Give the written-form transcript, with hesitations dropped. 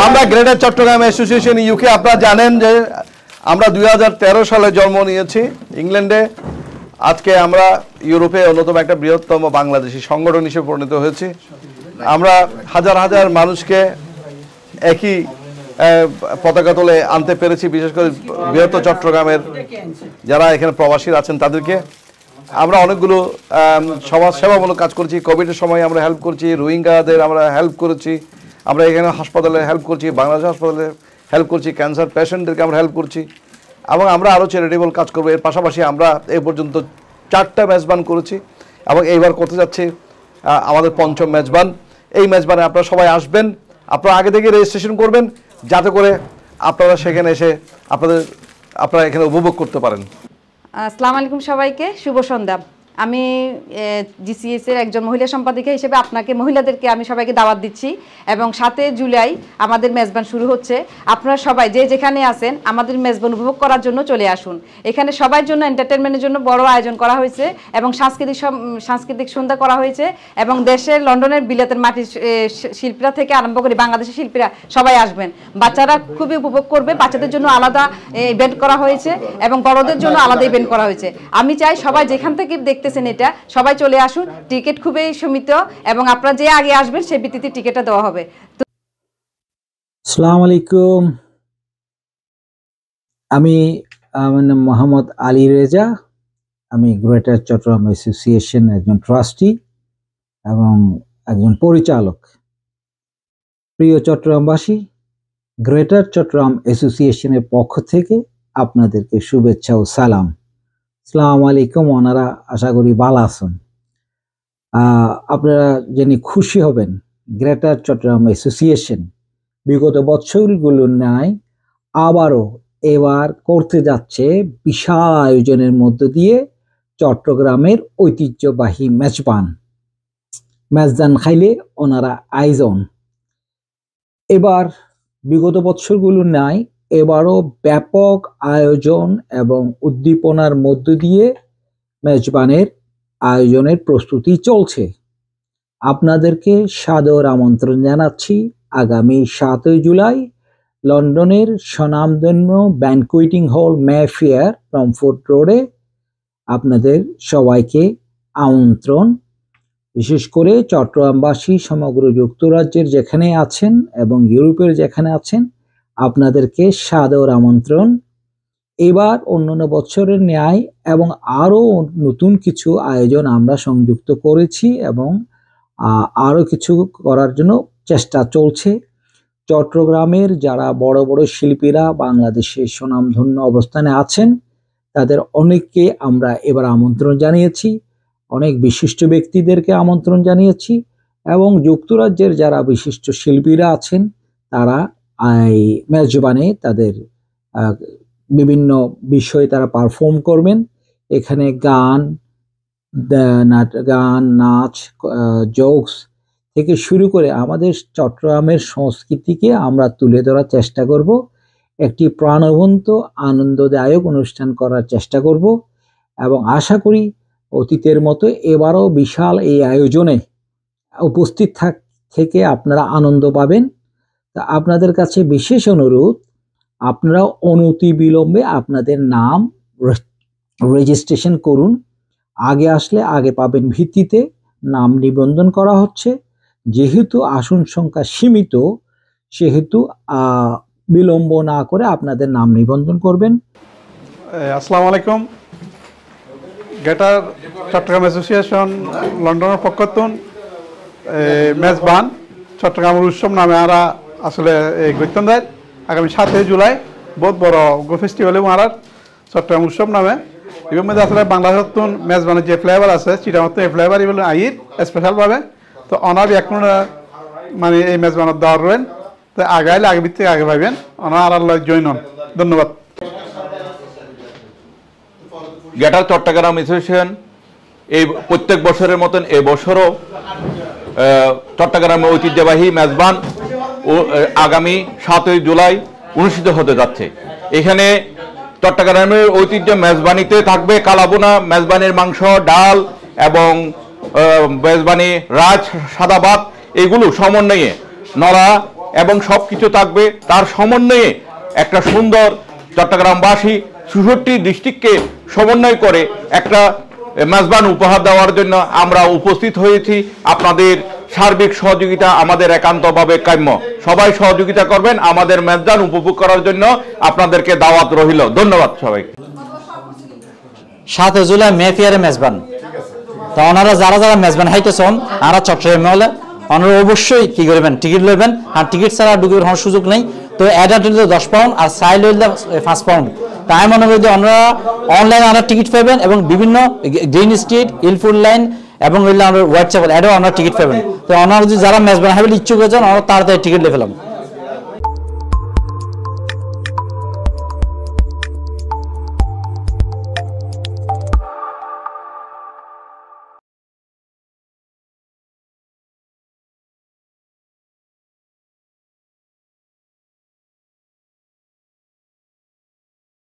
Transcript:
আমরা greater Chittagong association UK আপনারা জানেন যে আমরা 2013 সালে জন্ম নিয়েছি ইংল্যান্ডে। আজকে আমরা ইউরোপে অন্যতম একটা বৃহত্তম বাংলাদেশি সংগঠন হিসেবে পরিণত হয়েছি। আমরা হাজার হাজার মানুষকে একই পতাকা তলে আনতে পেরেছি, বিশেষ করে বৃহত্তর চট্টগ্রামের যারা এখানে প্রবাসীরা আছেন তাদেরকে। আমরা অনেকগুলো সমাজসেবামূলক কাজ করেছি। কোভিডের সময় আমরা হেল্প করছি, রোহিঙ্গাদের আমরা হেল্প করেছি, আমরা এখানে হাসপাতালে হেল্প করছি, বাংলাদেশ হাসপাতালে হেল্প করছি, ক্যান্সার পেশেন্টদেরকে আমরা হেল্প করছি এবং আমরা আরও চ্যারিটেবল কাজ করবো। এর পাশাপাশি আমরা এ পর্যন্ত 4টা মেজবান করেছি এবং এইবার করতে যাচ্ছি আমাদের 5ম মেজবান। এই মেজবানে আপনারা সবাই আসবেন, আপনারা আগে থেকে রেজিস্ট্রেশন করবেন যাতে করে আপনারা সেখানে এসে আপনারা এখানে উপভোগ করতে পারেন। আসসালামু আলাইকুম সবাইকে, শুভ সন্ধ্যা। আমি জিসিএস এর একজন মহিলা সম্পাদিকা হিসেবে আপনাকে মহিলাদেরকে আমি সবাইকে দাওয়াত দিচ্ছি এবং 7 জুলাই আমাদের মেজবান শুরু হচ্ছে। আপনারা সবাই যে যেখানে আছেন আমাদের মেজবান উপভোগ করার জন্য চলে আসুন। এখানে সবার জন্য এন্টারটেনমেন্টের জন্য বড় আয়োজন করা হয়েছে এবং সাংস্কৃতিক সন্ধ্যা করা হয়েছে এবং দেশের লন্ডনের বিলেতের মাটির শিল্পীরা থেকে আরম্ভ করে বাংলাদেশের শিল্পীরা সবাই আসবেন। বাচ্চারা খুবই উপভোগ করবে, বাচ্চাদের জন্য আলাদা ইভেন্ট করা হয়েছে এবং বড়দের জন্য আলাদা ইভেন্ট করা হয়েছে। আমি চাই সবাই যেখান থেকে দেখতেছেন এটা সবাই চলে আসুন। টিকিট খুবই সীমিত এবং আপনারা যে আগে আসবেন সেই ভিত্তিতে টিকিটটা দেওয়া হবে। আসসালামু আলাইকুম, আমি মোহাম্মদ আলী রেজা। আমি গ্রেটার চট্টগ্রাম অ্যাসোসিয়েশন একজন ট্রাস্টি এবং একজন পরিচালক। প্রিয় চট্টগ্রামবাসী, গ্রেটার চট্টগ্রাম অ্যাসোসিয়েশনের পক্ষ থেকে আপনাদেরকে শুভেচ্ছা ও সালাম। আসসালামু আলাইকুম। ওনারা আশা করি ভালো আছেন। আপনারা জেনে খুশি হবেন, গ্রেটার চট্টগ্রাম অ্যাসোসিয়েশন বিগত বছরগুলোর ন্যায় আবারও এবার করতে যাচ্ছে বিশাল আয়োজনের মধ্য দিয়ে চট্টগ্রামের ঐতিহ্যবাহী মেজবান খাইলে ওনারা আয়োজন। এবার বিগত বছরগুলোর ন্যায় এবারও ব্যাপক আয়োজন এবং উদ্দীপনার মধ্য দিয়ে মেজবানের আয়োজনের প্রস্তুতি চলছে। আপনাদেরকে সাদর আমন্ত্রণ জানাচ্ছি আগামী 7 জুলাই লন্ডনের স্বনামধন্য ব্যানকুয়েটিং হল মেফেয়ার ক্রমফোর্ড রোডে আপনাদের সবাইকে আমন্ত্রণ। বিশেষ করে চট্টগ্রামবাসী সমগ্র যুক্তরাজ্যের যেখানে আছেন এবং ইউরোপের যেখানে আছেন আপনাদেরকে সাদর আমন্ত্রণ। এবার অন্যান্য বছরের ন্যায় এবং আরও নতুন কিছু আয়োজন আমরা সংযুক্ত করেছি এবং আরও কিছু করার জন্য চেষ্টা চলছে। চট্টগ্রামের যারা বড় বড় শিল্পীরা বাংলাদেশের স্বনামধন্য অবস্থানে আছেন তাদের অনেককে আমরা এবার আমন্ত্রণ জানিয়েছি, অনেক বিশিষ্ট ব্যক্তিদেরকে আমন্ত্রণ জানিয়েছি এবং যুক্তরাজ্যের যারা বিশিষ্ট শিল্পীরা আছেন তারা এই মেজবানে তাদের বিভিন্ন বিষয়ে তারা পারফর্ম করবেন। এখানে গান, নাচ, জোকস থেকে শুরু করে আমাদের চট্টগ্রামের সংস্কৃতিকে আমরা তুলে ধরার চেষ্টা করব। একটি প্রাণবন্ত আনন্দদায়ক অনুষ্ঠান করার চেষ্টা করব এবং আশা করি অতীতের মতো এবারও বিশাল এই আয়োজনে উপস্থিত থেকে আপনারা আনন্দ পাবেন। তা আপনাদের কাছে বিশেষ অনুরোধ, আপনারা অনতিবিলম্বে আপনাদের নাম রেজিস্ট্রেশন করুন। আগে আসলে আগে পাবেন ভিত্তিতে নাম নিবন্ধন করা হচ্ছে। যেহেতু আসন সংখ্যা সীমিত সেহেতু বিলম্ব না করে আপনাদের নাম নিবন্ধন করবেন। আসসালামু আলাইকুম। গ্রেটার চট্টগ্রাম অ্যাসোসিয়েশন লন্ডনের পক্ষতুন মেজবান চট্টগ্রামের উৎসব নামে আমরা আসলে গঠন দেয় আগামী 7 জুলাই বহুত বড় ফেস্টিভ্যাল এবং আর চট্টগ্রাম উৎসব নামে এর মধ্যে আসলে বাংলাদেশের মেজবানের যে ফ্লেভার আছে চিটামতো এই ফ্লেভার এগুলো আইর স্পেশালভাবে তো অনার এখন মানে এই মেজবানের দেওয়ার রয়েন তো আগাইলে আগে ভিত্তিক আগে পাইবেন অনার আল্লাহ জয়েন হন। ধন্যবাদ। গ্রেটার চট্টগ্রাম অ্যাসোসিয়েশন এই প্রত্যেক বছরের মতন এবছরও চট্টগ্রামের ঐতিহ্যবাহী মেজবান আগামী 7 জুলাই অনুষ্ঠিত হতে যাচ্ছে। এখানে চট্টগ্রামের ঐতিহ্য মেজবানিতে থাকবে কালাবোনা, মেজবানির মাংস, ডাল এবং মেজবানি রাজ সাদা ভাত, এগুলো সমন্বয়ে নড়া এবং সব কিছু থাকবে তার সমন্বয়ে একটা সুন্দর চট্টগ্রামবাসী ৬৪ ডিস্ট্রিক্টকে সমন্বয় করে একটা মেজবান উপহার দেওয়ার জন্য আমরা উপস্থিত হয়েছি। আপনাদের সার্বিক সহযোগিতা আমাদের একান্তভাবে কাম্য। সবাই সহযোগিতা করবেন আমাদের মেজবান উপভোগ করার জন্য। আপনাদেরকে দাওয়াত রহিল। ধন্যবাদ সবাইকে। ৭ জুলাই মেফিয়ারে মেজবান, তো ওনারা যারা যারা মেজবান হাইতেছেন আর চট্টগ্রামে হলে ওনারা অবশ্যই কি করবেন, টিকিট লইবেন। আর টিকিট ছাড়া ঢুকির হওয়ার সুযোগ নেই। তো অ্যাডাল্ট হইলে 10 পাউন্ড আর চাইল্ড হইলে 5 পাউন্ড। তাই মনে করি যে ওনারা অনলাইনে আমরা টিকিট পাবেন এবং বিভিন্ন গ্রিন স্ট্রিট, ইলফুল লাইন এবং হইলে আমরা হোয়াইট চ্যাপেল অ্যাডও আমরা টিকিট পাবেন। তো ওনারা যদি যারা মেজবান হাইবেল ইচ্ছুক হয়েছেন ওনারা তাড়াতাড়ি টিকিট লিয়ে ফেলাম।